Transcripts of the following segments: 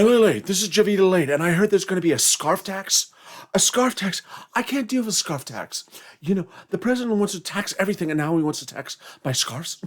LALATE, this is JOVITALATE, and I heard there's going to be a scarf tax. A scarf tax? I can't deal with scarf tax. The president wants to tax everything, and now he wants to tax my scarves.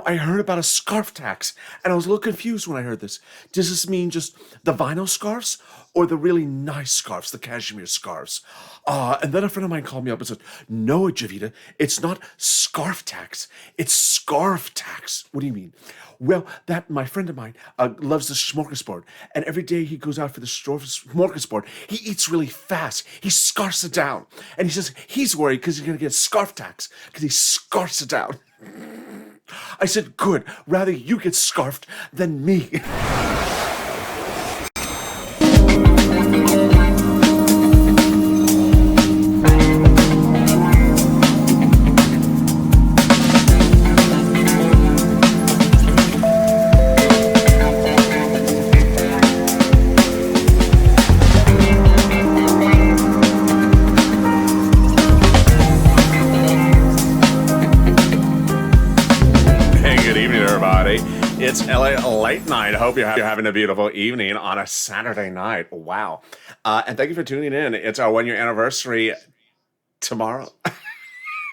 I heard about a scarf tax, and I was a little confused when I heard this. Does this mean just the vinyl scarves or the really nice scarves, the cashmere scarves? And then a friend of mine called me up and said, no, Javita, it's not scarf tax. It's scarf tax. What do you mean? Well, my friend of mine loves the smorgasbord, and every day he goes out for the smorgasbord, he eats really fast. He scarfs it down. And he says he's worried because he's going to get scarf tax because he scarfs it down. I said, good, rather you get scarfed than me. It's LA Late Night. I hope you're having a beautiful evening on a Saturday night. Wow. And thank you for tuning in. It's our 1 year anniversary tomorrow.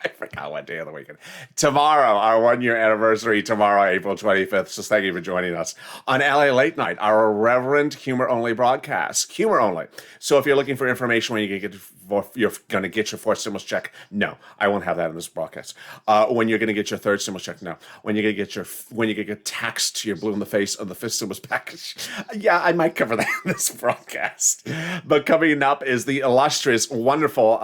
I forgot what day of the weekend. Tomorrow, our 1 year anniversary, tomorrow, April 25th. So thank you for joining us on LA Late Night, our irreverent humor-only broadcast. Humor only. So if you're looking for information when you're going to get your fourth stimulus check, no, I won't have that in this broadcast. When you're going to get your third stimulus check, no. When you get taxed to your blue in the face on the fifth stimulus package, yeah, I might cover that in this broadcast. But coming up is the illustrious, wonderful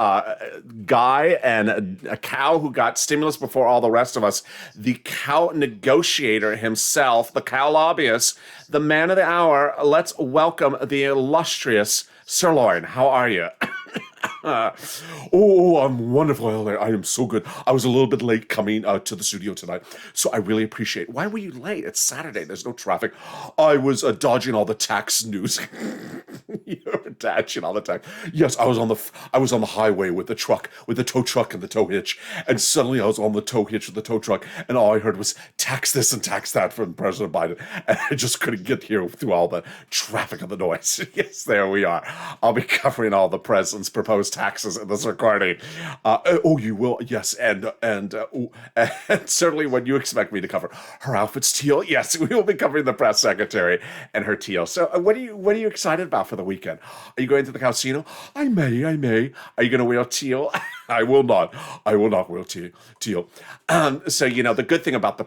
guy and a cow who got stimulus before all the rest of us, the cow negotiator himself, the cow lobbyist, the man of the hour. Let's welcome the illustrious SIRLOIN. How are you? I'm wonderful, Elder. I am so good. I was a little bit late coming to the studio tonight, so I really appreciate it. Why were you late? It's Saturday. There's no traffic. I was dodging all the tax news. You're dodging all the tax. Yes, I was on the highway with the tow truck and the tow hitch, and suddenly I was on the tow hitch with the tow truck, and all I heard was tax this and tax that from President Biden, and I just couldn't get here through all the traffic and the noise. Yes, there we are. I'll be covering all the president's proposed taxes in this recording. You will, yes, and certainly when you expect me to cover her outfit's teal, yes, we will be covering the press secretary and her teal. So, what are you excited about for the weekend? Are you going to the casino? I may. Are you going to wear teal? I will not. I will not wear teal. So the good thing about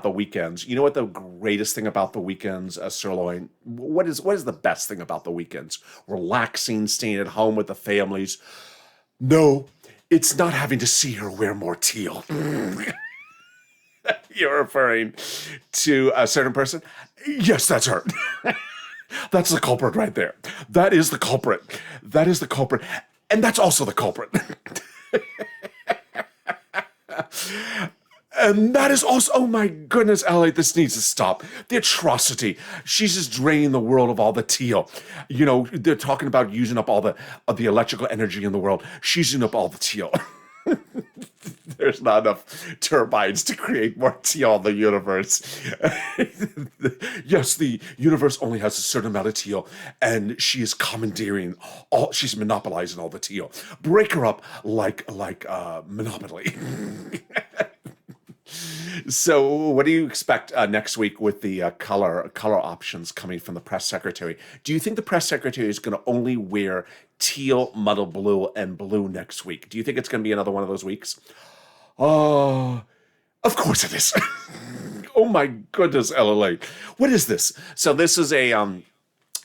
the weekends. You know what the greatest thing about the weekends, SIRLOIN? What is the best thing about the weekends? Relaxing, staying at home with the families. No, it's not having to see her wear more teal. You're referring to a certain person? Yes, that's her. That's the culprit right there. That is the culprit. And that's also the culprit. And that is also, oh my goodness, Elliot, this needs to stop. The atrocity. She's just draining the world of all the teal. They're talking about using up all the electrical energy in the world. She's using up all the teal. There's not enough turbines to create more teal in the universe. Yes, the universe only has a certain amount of teal, and she is commandeering she's monopolizing all the teal. Break her up like Monopoly. So what do you expect next week with the color options coming from the press secretary? Do you think the press secretary is going to only wear teal, muddle blue, and blue next week? Do you think it's going to be another one of those weeks? Of course it is. Oh my goodness, LLA. What is this? So this is a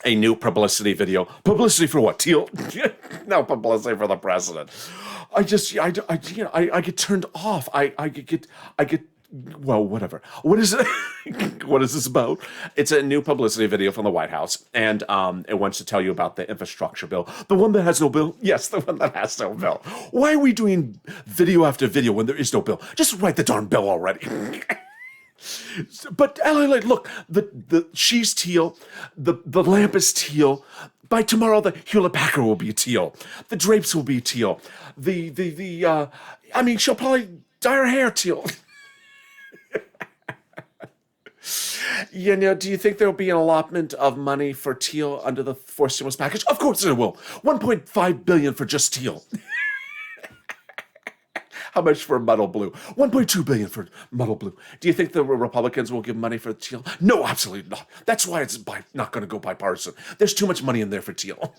new publicity video. Publicity for what? Teal? No, publicity for the president. I get turned off. I get. Well, whatever. What is it? What is this about? It's a new publicity video from the White House, and it wants to tell you about the infrastructure bill. The one that has no bill? Yes, the one that has no bill. Why are we doing video after video when there is no bill? Just write the darn bill already. But look, she's teal. The lamp is teal. By tomorrow, the Hewlett-Packard will be teal. The drapes will be teal. She'll probably dye her hair teal. You know, do you think there'll be an allotment of money for teal under the fourth stimulus package? Of course there will. 1.5 billion for just teal. How much for muddle blue? 1.2 billion for muddle blue. Do you think the Republicans will give money for teal? No, absolutely not. That's why it's not going to go bipartisan. There's too much money in there for teal.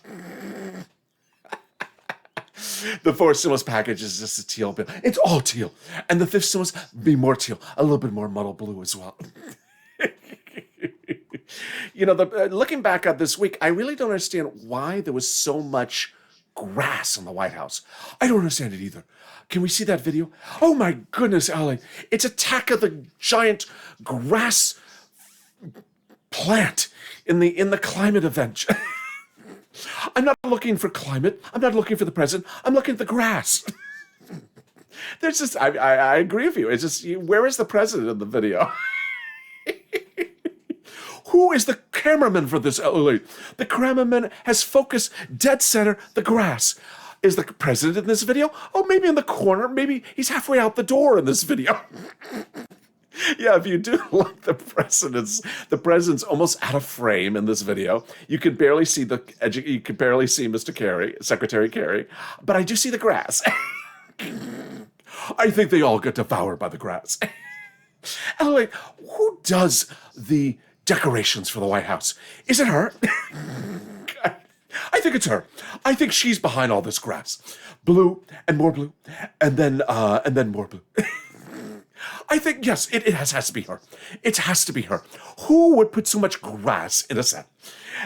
The fourth stimulus package is just a teal bill. It's all teal. And the fifth stimulus, be more teal. A little bit more muddle blue as well. You know, looking back at this week, I really don't understand why there was so much grass in the White House. I don't understand it either. Can we see that video? Oh my goodness, Allie. It's Attack of the Giant Grass Plant in the climate event. I'm not looking for climate. I'm not looking for the president. I'm looking at the grass. There's just, I agree with you. It's just, where is the president in the video? Who is the cameraman for this LALATE? The cameraman has focused dead center the grass. Is the president in this video? Oh, maybe in the corner. Maybe he's halfway out the door in this video. Yeah, if you do look, the president's almost out of frame in this video. You can barely see Mr. Kerry, Secretary Kerry, but I do see the grass. I think they all get devoured by the grass. Anyway, who does the decorations for the White House? Is it her? I think it's her. I think she's behind all this grass. Blue and more blue, and then more blue. I think, yes, it has to be her. It has to be her. Who would put so much grass in a set?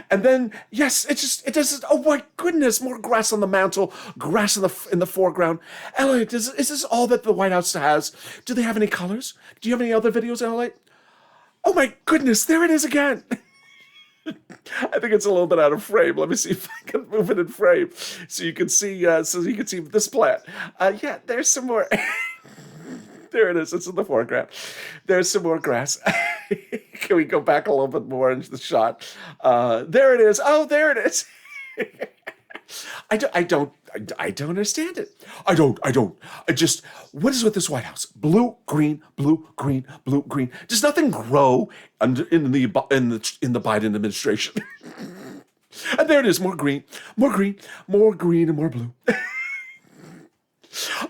And then, yes, it does. Oh my goodness, more grass on the mantle, grass in the foreground. Elliot, is this all that the White House has? Do they have any colors? Do you have any other videos, Elliot? Oh my goodness, there it is again. I think it's a little bit out of frame. Let me see if I can move it in frame so you can see this plant. Yeah, there's some more. There it is. It's in the foreground. There's some more grass. Can we go back a little bit more into the shot? There it is. Oh, there it is. I don't understand it. I don't. What is with this White House? Blue, green, blue, green, blue, green. Does nothing grow in the Biden administration? And there it is. More green, more green, more green, and more blue.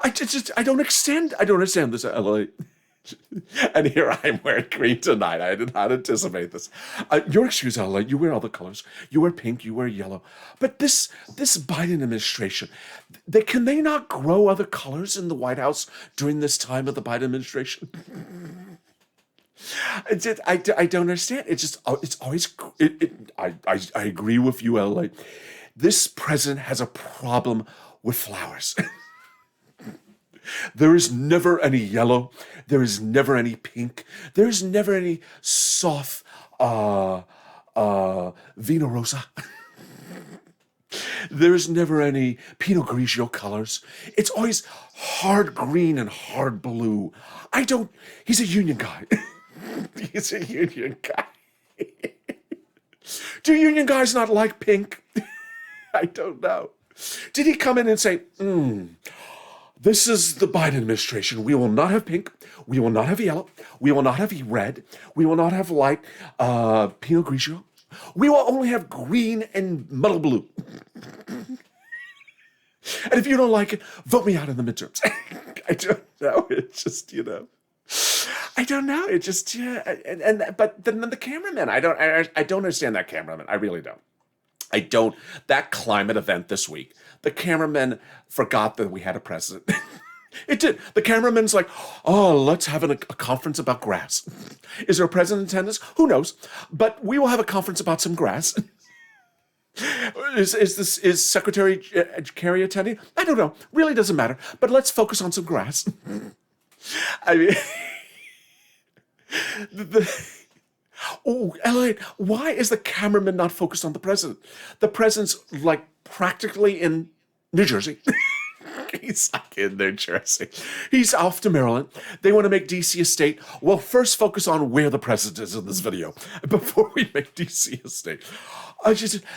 I don't understand this, LA. And here I am wearing green tonight. I did not anticipate this. Your excuse, LA. You wear all the colors. You wear pink. You wear yellow. But this Biden administration, can they not grow other colors in the White House during this time of the Biden administration? I don't understand. It's always. I agree with you, LA. This president has a problem with flowers. There is never any yellow. There is never any pink. There is never any soft Vino Rosa. There is never any Pinot Grigio colors. It's always hard green and hard blue. He's a union guy. He's a union guy. Do union guys not like pink? I don't know. Did he come in and say, this is the Biden administration. We will not have pink. We will not have yellow. We will not have red. We will not have light Pinot Grigio. We will only have green and muddle blue. And if you don't like it, vote me out in the midterms. I don't know. It's just, I don't know. It just, yeah. But then the cameraman, I don't understand that cameraman. I really don't. That climate event this week, the cameraman forgot that we had a president. It did. The cameraman's like, oh, let's have a conference about grass. Is there a president in attendance? Who knows? But we will have a conference about some grass. Is Secretary Kerry attending? I don't know. Really doesn't matter. But let's focus on some grass. I mean, Elliot, why is the cameraman not focused on the president? The president's like practically in New Jersey. He's like in New Jersey. He's off to Maryland. They want to make DC a state. Well, first focus on where the president is in this video before we make DC a state.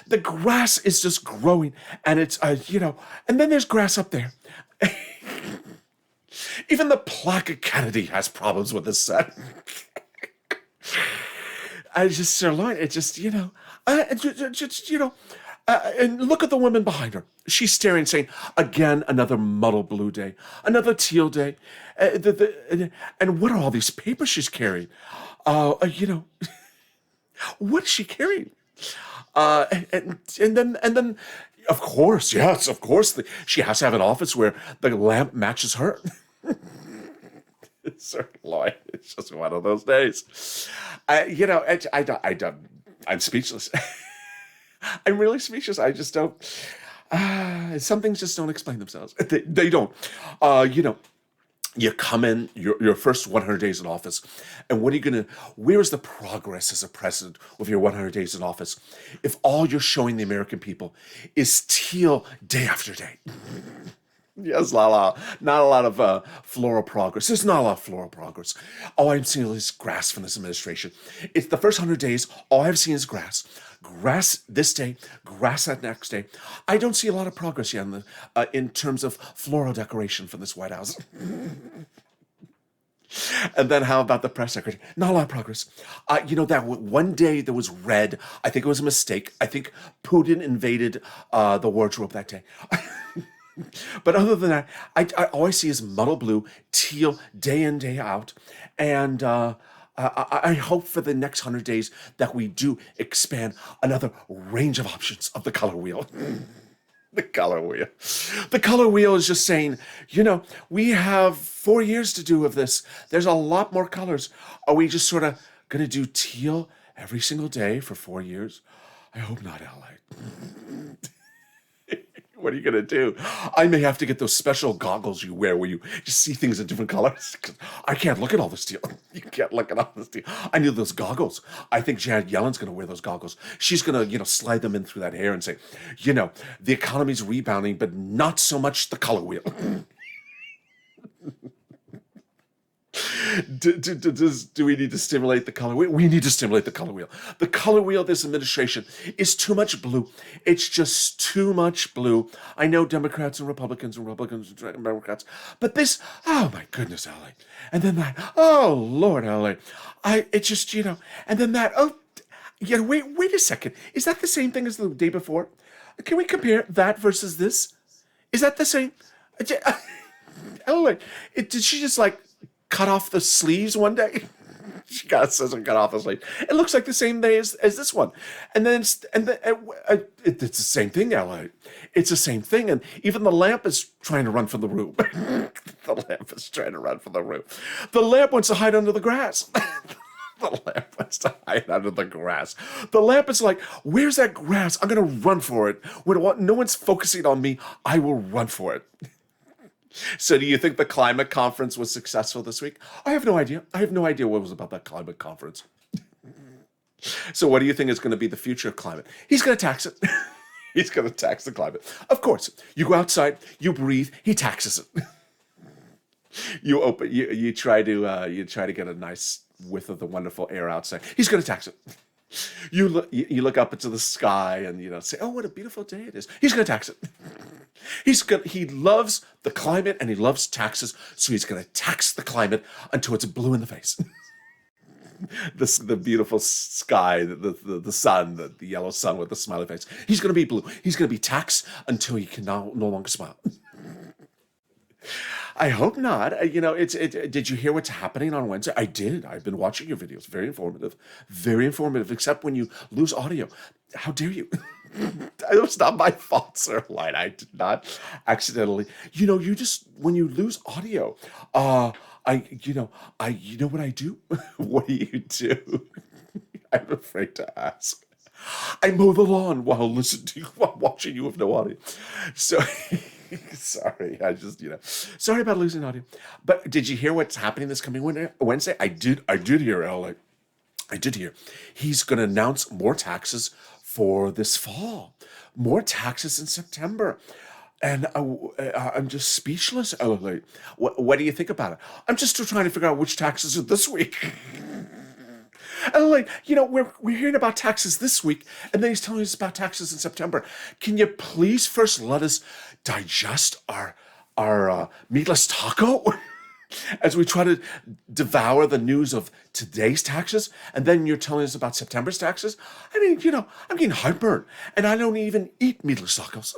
The grass is just growing, and it's and then there's grass up there. Even the plaque of Kennedy has problems with this set. I just sirloin. It just and look at the woman behind her. She's staring, saying, "Again, another muddle blue day, another teal day." And what are all these papers she's carrying? What is she carrying? And then, of course, yes, of course, she has to have an office where the lamp matches her. Sirloin. It's just one of those days. I'm speechless. I'm really speechless. I just don't. Some things just don't explain themselves. They don't. You come in your first 100 days in office, and what are you gonna? Where is the progress as a president with your 100 days in office if all you're showing the American people is teal day after day? Yes, Lala. Not a lot of floral progress. There's not a lot of floral progress. All I'm seeing is grass from this administration. It's the first 100 days. All I've seen is grass. Grass this day, grass that next day. I don't see a lot of progress yet in terms of floral decoration from this White House. And then how about the press secretary? Not a lot of progress. That one day there was red. I think it was a mistake. I think Putin invaded the wardrobe that day. But other than that, I all I see is muddle blue, teal, day in, day out. And I hope for the next 100 days that we do expand another range of options of the color wheel. The color wheel. The color wheel is just saying, we have 4 years to do of this. There's a lot more colors. Are we just sort of going to do teal every single day for 4 years? I hope not, LA. What are you going to do? I may have to get those special goggles you wear where you just see things in different colors. I can't look at all this teal. You can't look at all this teal. I need those goggles. I think Janet Yellen's going to wear those goggles. She's going to, slide them in through that hair and say, the economy's rebounding, but not so much the color wheel. Do we need to stimulate the color wheel? We need to stimulate the color wheel. The color wheel of this administration is too much blue. It's just too much blue. I know Democrats and Republicans and Democrats, but this, oh my goodness, LA. And then that, oh Lord, LA. And then that, wait a second. Is that the same thing as the day before? Can we compare that versus this? Is that the same? LA, did she just cut off the sleeves one day? She got scissors and cut off the sleeve. It looks like the same day as this one. And then it's the same thing, LA. It's the same thing. And even the lamp is trying to run from the room. The lamp is trying to run from the room. The lamp wants to hide under the grass. The lamp wants to hide under the grass. The lamp is like, where's that grass? I'm going to run for it. When no one's focusing on me, I will run for it. So do you think the climate conference was successful this week? I have no idea. I have no idea what was about that climate conference. So what do you think is going to be the future of climate? He's going to tax it. He's going to tax the climate. Of course, you go outside, you breathe, he taxes it. You try to get a nice whiff of the wonderful air outside. He's going to tax it. You look up into the sky and say, "Oh, what a beautiful day it is." He's going to tax it. He loves the climate and he loves taxes, so he's going to tax the climate until it's blue in the face. The beautiful sky, the sun, the yellow sun with the smiley face. He's going to be blue. He's going to be taxed until he can no longer smile. I hope not. Did you hear what's happening on Wednesday? I did. I've been watching your videos. Very informative. Very informative, except when you lose audio. How dare you? It was not my fault, SIRLOIN. I did not accidentally. When you lose audio, you know what I do? What do you do? I'm afraid to ask. I mow the lawn while watching you with no audio. So, sorry, sorry about losing audio. But did you hear what's happening this coming Wednesday? I did hear, Alex. I did hear. He's going to announce more taxes for this fall. More taxes in September. And I'm just speechless, Alex. What do you think about it? I'm just still trying to figure out which taxes are this week. And we're hearing about taxes this week, and then he's telling us about taxes in September. Can you please first let us digest our meatless taco? as we try to devour the news of today's taxes, and then you're telling us about September's taxes. I mean, I'm getting heartburn, and I don't even eat meatless tacos.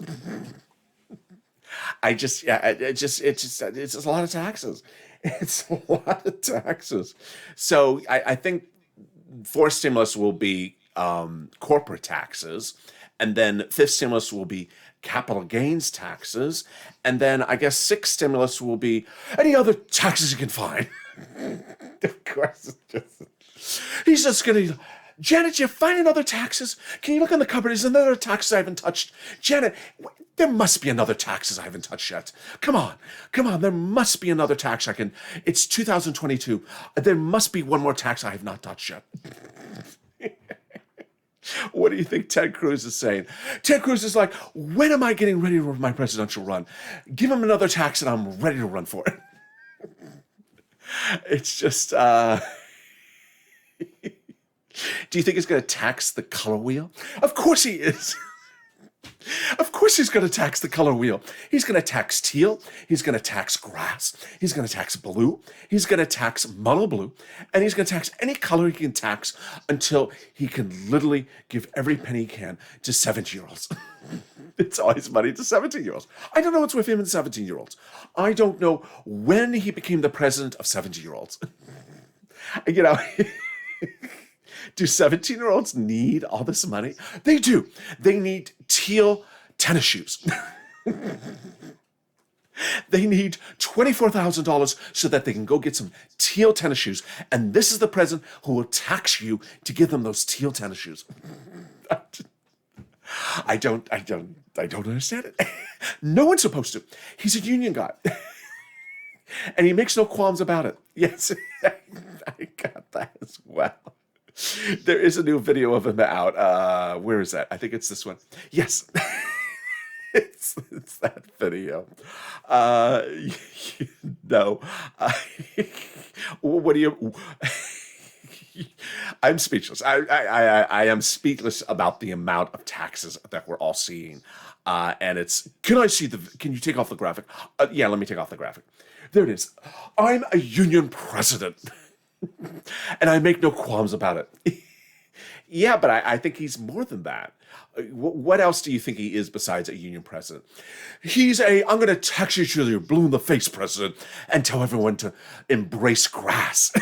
It's just a lot of taxes. It's a lot of taxes. So I think fourth stimulus will be corporate taxes, and then fifth stimulus will be capital gains taxes, and then I guess sixth stimulus will be any other taxes you can find. Of course, he's just gonna. Janet, you find other taxes? Can you look in the cupboard? Is there another taxes I haven't touched? Janet, there must be another taxes I haven't touched yet. Come on. There must be another tax I can. It's 2022. There must be one more tax I have not touched yet. What do you think Ted Cruz is saying? Ted Cruz is like, when am I getting ready for my presidential run? Give him another tax and I'm ready to run for it. It's just, do you think he's going to tax the color wheel? Of course he is. Of course he's going to tax the color wheel. He's going to tax teal. He's going to tax grass. He's going to tax blue. He's going to tax mono blue. And he's going to tax any color he can tax until he can literally give every penny he can to 17-year-olds. It's always money to 17-year-olds. I don't know what's with him and 17-year-olds. I don't know when he became the president of 17-year-olds. Do 17-year-olds need all this money? They do. They need teal tennis shoes. They need $24,000 so that they can go get some teal tennis shoes. And this is the president who will tax you to give them those teal tennis shoes. I don't understand it. No one's supposed to. He's a union guy. And he makes no qualms about it. Yes, I got that as well. There is a new video of him out. Where is that? I think it's this one. Yes. It's that video. What do you... I'm speechless. I am speechless about the amount of taxes that we're all seeing. And it's... Can you take off the graphic? Yeah, let me take off the graphic. There it is. I'm a union president. And I make no qualms about it. Yeah, but I think he's more than that. What else do you think he is besides a union president? He's I'm going to tax you till you're blue in the face president and tell everyone to embrace grass.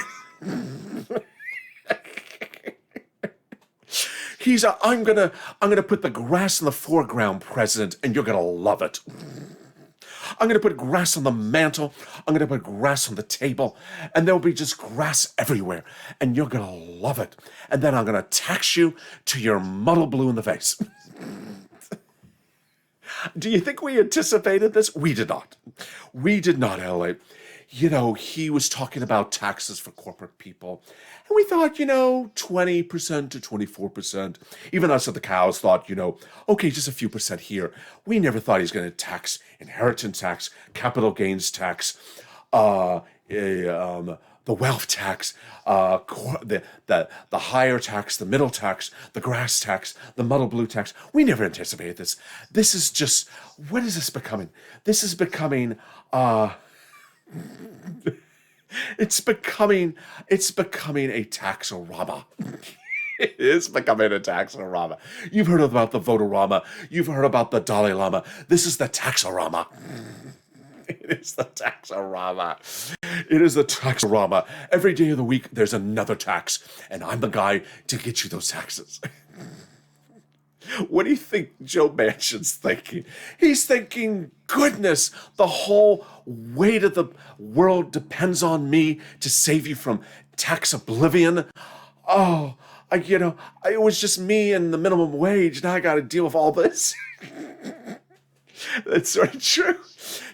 He's I'm going to put the grass in the foreground president and you're going to love it. I'm going to put grass on the mantle. I'm going to put grass on the table. And there'll be just grass everywhere. And you're going to love it. And then I'm going to tax you to your muddle blue in the face. Do you think we anticipated this? We did not. We did not, LA. He was talking about taxes for corporate people. And we thought, 20% to 24%. Even us at the cows thought, okay, just a few percent here. We never thought he was going to tax inheritance tax, capital gains tax, the wealth tax, the higher tax, the middle tax, the grass tax, the muddle blue tax. We never anticipated this. This is just, what is this becoming? This is becoming, it's becoming a taxorama. It is becoming a taxorama. You've heard about the Votorama. You've heard about the Dalai Lama. This is the taxorama. It is the taxorama. It is the taxorama. Every day of the week, there's another tax, and I'm the guy to get you those taxes. What do you think Joe Manchin's thinking? He's thinking, goodness, the whole weight of the world depends on me to save you from tax oblivion. Oh, it was just me and the minimum wage. Now I got to deal with all this. That's sort of true.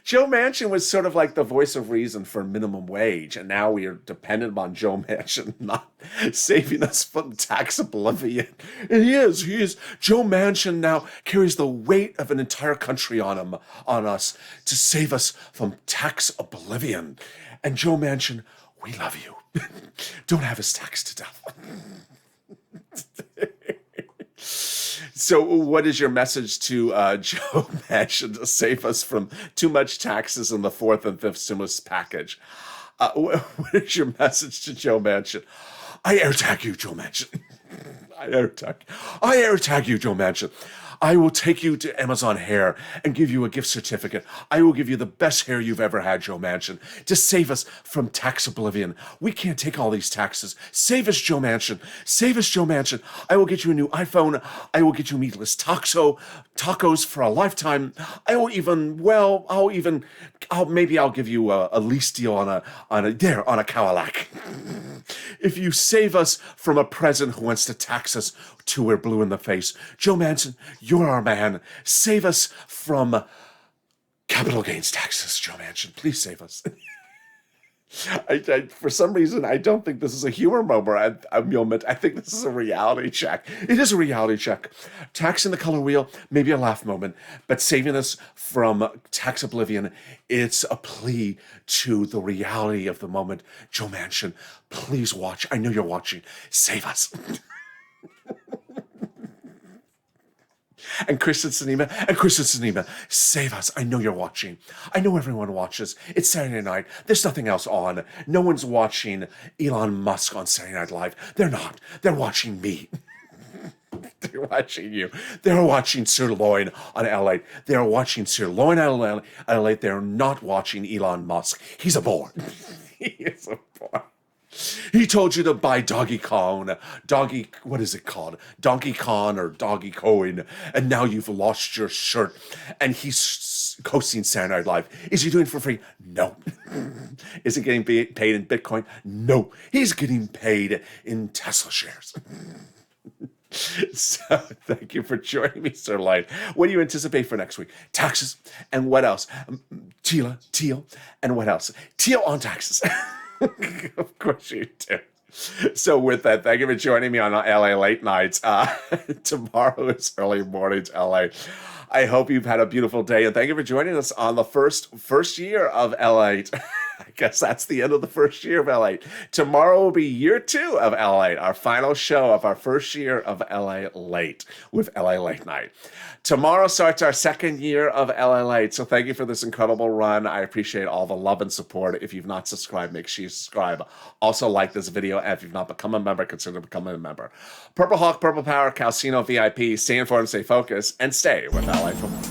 Joe Manchin was sort of like the voice of reason for minimum wage, and now we are dependent on Joe Manchin not saving us from tax oblivion. And he is. Joe Manchin now carries the weight of an entire country on us to save us from tax oblivion. And Joe Manchin, we love you. Don't have us taxed to death. So what is your message to Joe Manchin to save us from too much taxes in the fourth and fifth stimulus package? What is your message to Joe Manchin? I AirTag you, Joe Manchin. I AirTag you, Joe Manchin. I will take you to Amazon Hair and give you a gift certificate. I will give you the best hair you've ever had, Joe Manchin, to save us from tax oblivion. We can't take all these taxes. Save us, Joe Manchin. Save us, Joe Manchin. I will get you a new iPhone. I will get you meatless tacos for a lifetime. Maybe I'll give you a lease deal on a Cadillac. If you save us from a president who wants to tax us till we're blue in the face, Joe Manchin, you're our man. Save us from capital gains taxes, Joe Manchin. Please save us. For some reason, I don't think this is a humor moment. I think this is a reality check. It is a reality check. Taxing the color wheel, maybe a laugh moment, but saving us from tax oblivion, it's a plea to the reality of the moment. Joe Manchin, please watch. I know you're watching. Save us. And Kristen Sinema, save us. I know you're watching. I know everyone watches. It's Saturday night. There's nothing else on. No one's watching Elon Musk on Saturday Night Live. They're not. They're watching me. They're watching you. They're watching SIRLOIN on LALATE. They're watching SIRLOIN on LALATE. They're not watching Elon Musk. He's a bore. He is a bore. He told you to buy Donkey Kong, what is it called? Donkey Kong or Doggy Coin, and now you've lost your shirt. And he's hosting Saturday Night Live. Is he doing it for free? No. Is he getting paid in Bitcoin? No. He's getting paid in Tesla shares. So thank you for joining me, SIRLOIN. What do you anticipate for next week? Taxes. And what else? Teal. And what else? Teal on taxes. Of course you do. So with that, thank you for joining me on LA Late Nights. Tomorrow is early morning to LA. I hope you've had a beautiful day, and thank you for joining us on the first year of LA. I guess that's the end of the first year of LA. Tomorrow will be year 2 of LA, our final show of our first year of LA Late with LA Late Night. Tomorrow starts our second year of LA Late, so thank you for this incredible run. I appreciate all the love and support. If you've not subscribed, make sure you subscribe. Also like this video, and if you've not become a member, consider becoming a member. Purple Hawk, Purple Power, Calcino VIP, stay informed, stay focused, and stay with LA for more.